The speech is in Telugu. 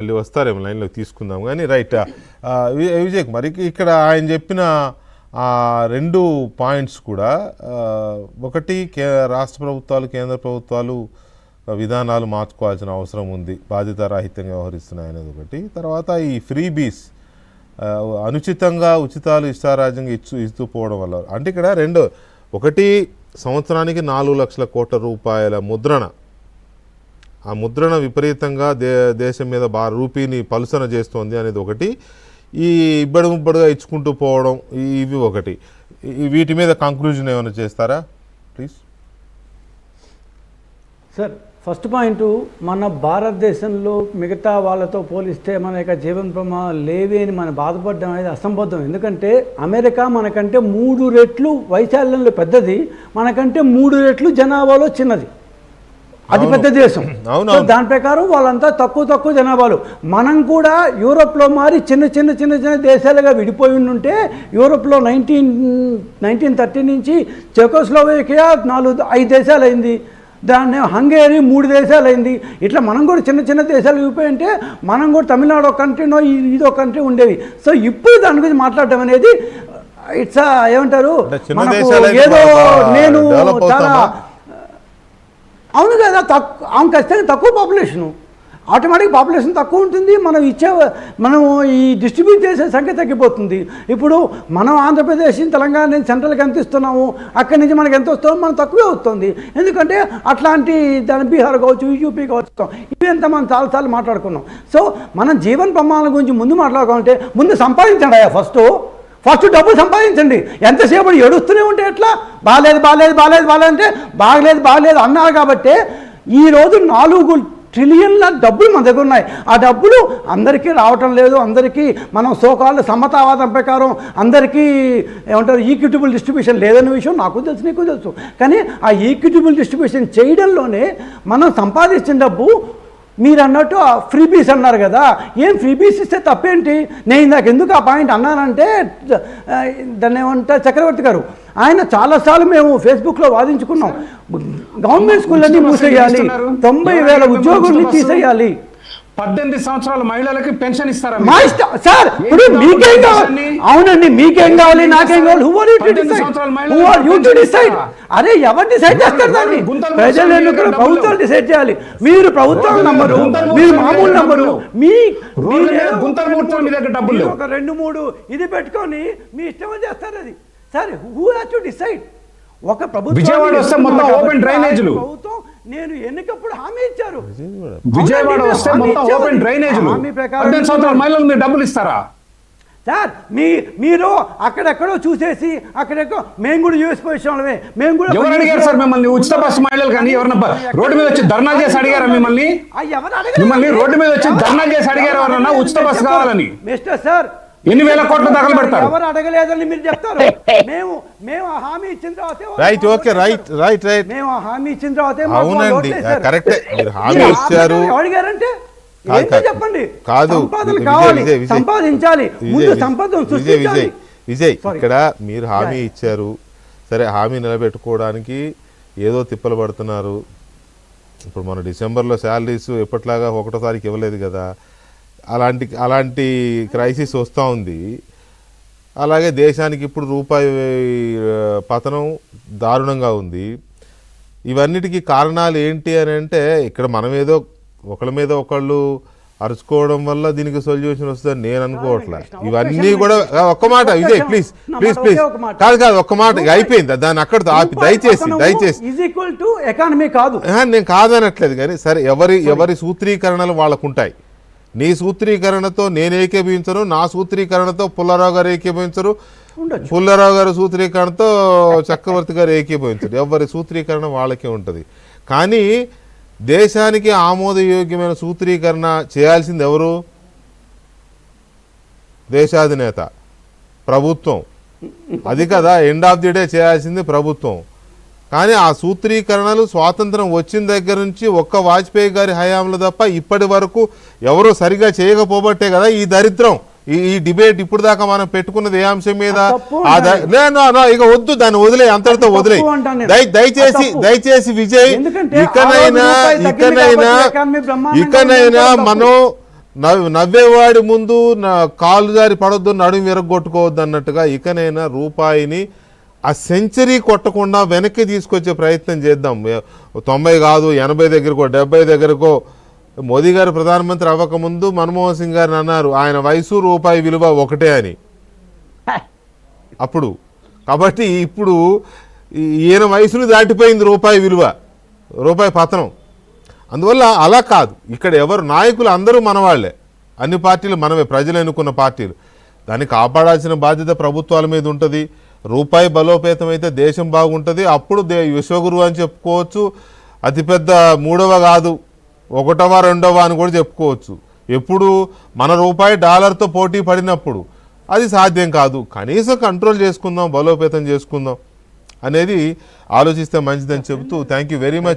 మళ్ళీ వస్తారేమో లైన్లోకి తీసుకుందాం కానీ రైట్. విజయ్ కుమార్, ఇక్కడ ఆయన చెప్పిన 2 పాయింట్స్ కూడా, ఒకటి రాష్ట్ర ప్రభుత్వాలు కేంద్ర ప్రభుత్వాలు విధానాలు మార్చుకోవాల్సిన అవసరం ఉంది, బాధ్యతారాహిత్యంగా వ్యవహరిస్తున్నాయి అనేది ఒకటి. తర్వాత ఈ ఫ్రీబీస్ అనుచితంగా ఉచితాలు ఇష్టారాజ్యంగా ఇస్తూ పోవడం వల్ల అంటే ఇక్కడ ఒకటి సంవత్సరానికి 4 లక్షల కోట్ల రూపాయల ముద్రణ, ఆ ముద్రణ విపరీతంగా దేశం మీద రూపీని పలుసన చేస్తోంది అనేది ఒకటి. ఈ ఇబ్బడుముబ్బడుగా ఇచ్చుకుంటూ పోవడం ఇవి ఒకటి. వీటి మీద కంక్లూజన్ ఏమైనా చేస్తారా ప్లీజ్? సార్, ఫస్ట్ పాయింట్, మన భారతదేశంలో మిగతా వాళ్ళతో పోలిస్తే మన యొక్క జీవన ప్రమాణాలు లేవి అని మనం బాధపడడం అనేది అసంబద్ధం. ఎందుకంటే అమెరికా మనకంటే 3 రెట్లు వైశాల్యంలో పెద్దది, మనకంటే 3 రెట్లు జనాభాలో చిన్నది, అది పెద్ద దేశం. దాని ప్రకారం వాళ్ళంతా తక్కువ జనాభాలు. మనం కూడా యూరోప్లో మారి చిన్న దేశాలుగా విడిపోయి ఉంటే, యూరోప్లో 1930 నుంచి చెకోస్లోవేకియా 5 దేశాలు అయింది, దాన్ని హంగేరీ 3 దేశాలు అయింది. ఇట్లా మనం కూడా చిన్న దేశాలు విడిపోయి ఉంటే మనం కూడా తమిళనాడు ఒక కంట్రీనో ఇదో కంట్రీ ఉండేవి. సో ఇప్పుడు దాని గురించి మాట్లాడటం అనేది ఇట్స్ ఏమంటారు, ఏదో నేను చాలా అవును కదా, అవును ఖచ్చితంగా తక్కువ పాపులేషను, ఆటోమేటిక్ పాపులేషన్ తక్కువ ఉంటుంది, మనం ఈ డిస్ట్రిబ్యూట్ చేసే సంఖ్య తగ్గిపోతుంది. ఇప్పుడు మనం ఆంధ్రప్రదేశ్ తెలంగాణ నుంచి సెంట్రల్కి ఎంత ఇస్తున్నాము, అక్కడి నుంచి మనకి ఎంత వస్తుందో మనం తక్కువే వస్తుంది. ఎందుకంటే అట్లాంటి దాని బీహార్ కావచ్చు, యూపీ కావచ్చు, ఇవి అంతా మనం చాలాసార్లు మాట్లాడుకున్నాం. సో మనం జీవన ప్రమాణాల గురించి ముందు మాట్లాడుకోవాలంటే ముందు సంపాదించండి. ఫస్ట్ డబ్బు సంపాదించండి. ఎంతసేపు ఏడుస్తూనే ఉంటే ఎట్లా? బాగాలేదు అంటే బాగలేదు అన్నారు. కాబట్టి ఈరోజు 4 ట్రిలియన్ల డబ్బులు మన దగ్గర ఉన్నాయి. ఆ డబ్బులు అందరికీ రావటం లేదు. అందరికీ మనం సోకాళ్ళు సమతావాదం ప్రకారం అందరికీ ఏమంటారు ఈక్విటబుల్ డిస్ట్రిబ్యూషన్ లేదనే విషయం నాకు తెలుసు, నీకు తెలుసు. కానీ ఆ ఈక్విటబుల్ డిస్ట్రిబ్యూషన్ చేయడంలోనే మనం సంపాదించిన డబ్బు, మీరు అన్నట్టు ఫ్రీబీస్ అన్నారు కదా, ఏం ఫ్రీబీస్ ఇస్తే తప్పేంటి? నేను ఇందాక ఎందుకు ఆ పాయింట్ అన్నానంటే, దాన్ని ఏమంటారు చక్రవర్తి గారు, ఆయన చాలాసార్లు మేము ఫేస్బుక్లో వాదించుకున్నాం, గవర్నమెంట్ స్కూళ్ళన్నీ మూసేయాలి, 90,000 ఉద్యోగుల్ని తీసేయాలి, 18 సంవత్సరాల మహిళలకి పెన్షన్ ఇస్తారా? మా ఇష్టం సార్. ఇప్పుడు మీకేం కావాలి? అవునండి, మీకేం కావాలి, నాకేం కావాలి? Who are you to decide? అరే ఎవరు డిసైడ్ చేస్తారు దాన్ని? ప్రజలు ఎన్నుకున్న ప్రభుత్వాలు డిసైడ్ చేయాలి. మీరు ప్రభుత్వం నంబరు, మీరు మామూలు నంబరు, ఒక 2-3 ఇది పెట్టుకొని మీ ఇష్టం చేస్తారు. అది సరే, హూ హ్యాస్ టు డిసైడ్? ఒక ప్రభుత్వం విజయవాడ వస్తే మొత్తం ఓపెన్ డ్రైనేజీలు, ప్రభుత్వం నేను ఎన్నికప్పుడు హామీ ఇచ్చారు. విజయవాడ వస్తే మొత్తం ఓపెన్ డ్రైనేజీలు, 18 సంవత్సరాల మహిళలకు మీరు డబ్బులు ఇస్తారా సార్? మీరు అక్కడెక్కడో చూసేసి అక్కడెక్కడో మేము కూడా యూఎస్ పొజిషన్లమే, మేము కూడా. ఎవరు అడిగారు సార్ మిమ్మల్ని ఉచిత బస్సు మహిళలు? కానీ ఎవరన్నా రోడ్డు మీద వచ్చి ధర్నా చేసి అడిగారా మిమ్మల్ని? రోడ్డు మీద వచ్చి ధర్నా చేసి అడిగారు ఎవరన్నా ఉచిత బస్సు కావాలని? మిస్టర్ సార్, ఎన్ని వేల కోట్లు తగలు పెడతారు? ఎవరు అడగలేదని మీరు చెప్తారు. మేము హామీ ఇచ్చిన తర్వాత రైట్, ఓకే, రైట్ మేము హామీ ఇచ్చిన తర్వాత అవునండి, కరెక్టే, మీరు హామీ ఇచ్చారు. అడిగారంటే చెప్పండి. కాదు, సంపాదించాలి, ముందు సంపద సృష్టించాలి. విజయ్, ఇక్కడ మీరు హామీ ఇచ్చారు, సరే, హామీ నిలబెట్టుకోవడానికి ఏదో తిప్పలు పడుతున్నారు. ఇప్పుడు మన డిసెంబర్లో శాలరీస్ ఎప్పట్లాగా 1వ తారీఖు ఇవ్వలేదు కదా, అలాంటి క్రైసిస్ వస్తూ ఉంది. అలాగే దేశానికి ఇప్పుడు రూపాయి పతనం దారుణంగా ఉంది. ఇవన్నిటికీ కారణాలు ఏంటి అని అంటే, ఇక్కడ మనం ఏదో ఒకళ్ళ మీద ఒకళ్ళు అరుచుకోవడం వల్ల దీనికి సొల్యూషన్ వస్తుందని నేను అనుకోవట్లే. ఇవన్నీ కూడా ఒక్క మాట విజయ్, ప్లీజ్ కాదు ఒక్క మాట, అయిపోయింది దాన్ని అక్కడితో ఆపి, దయచేసి నేను కాదనట్లేదు. కానీ సరే, ఎవరి సూత్రీకరణలు వాళ్ళకు ఉంటాయి. నీ సూత్రీకరణతో నేను ఏకీభవించను, నా సూత్రీకరణతో పుల్లారావు గారు ఏకీభవించరు, పుల్లారావు గారు సూత్రీకరణతో చక్రవర్తి గారు ఏకీభవించరు. ఎవరి సూత్రీకరణ వాళ్ళకే ఉంటుంది. కానీ దేశానికి ఆమోదయోగ్యమైన సూత్రీకరణ చేయాల్సింది ఎవరు? దేశాధినేత, ప్రభుత్వం. అది కదా ఎండ్ ఆఫ్ ది డే చేయాల్సింది ప్రభుత్వం. కానీ ఆ సూత్రీకరణలు స్వాతంత్రం వచ్చిన దగ్గర నుంచి ఒక్క వాజ్పేయి గారి హయాంలో తప్ప ఇప్పటి వరకు ఎవరో సరిగా చేయకపోబట్టే కదా ఈ దరిద్రం. ఈ డిబేట్ ఇప్పుడు దాకా మనం పెట్టుకున్నది ఏ అంశం మీద? ఇక వద్దు, దాన్ని వదిలే, అంతటితో వదిలే. దయచేసి విజయ్, ఇకనైనా మనం నవ్వేవాడి ముందు కాలు జారి పడొద్దు, నడుము విరగొట్టుకోవద్దు అన్నట్టుగా ఇకనైనా రూపాయిని ఆ సెంచరీ కొట్టకుండా వెనక్కి తీసుకొచ్చే ప్రయత్నం చేద్దాం. 90 కాదు 80 దగ్గరకో 70 దగ్గరకో. మోదీ గారు ప్రధానమంత్రి అవ్వకముందు మన్మోహన్ సింగ్ గారిని అన్నారు ఆయన వయసు రూపాయి విలువ ఒకటే అని అప్పుడు. కాబట్టి ఇప్పుడు ఈయన వయసును దాటిపోయింది రూపాయి విలువ, రూపాయి పతనం. అందువల్ల అలా కాదు, ఇక్కడ ఎవరు నాయకులు అందరూ మనవాళ్లే, అన్ని పార్టీలు మనమే, ప్రజలు ఎన్నుకున్న పార్టీలు. దాన్ని కాపాడాల్సిన బాధ్యత ప్రభుత్వాల మీద ఉంటుంది. రూపాయి బలోపేతం అయితే దేశం బాగుంటుంది. అప్పుడు విశ్వగురువు అని చెప్పుకోవచ్చు. అతిపెద్ద 3వ కాదు 1వ 2వ అని కూడా చెప్పుకోవచ్చు. ఎప్పుడు మన రూపాయి డాలర్తో పోటీ పడినప్పుడు అది సాధ్యం కాదు. కనీసం కంట్రోల్ చేసుకుందాం, బలోపేతం చేసుకుందాం అనేది ఆలోచిస్తే మంచిదని చెబుతూ థ్యాంక్ యూ వెరీ మచ్.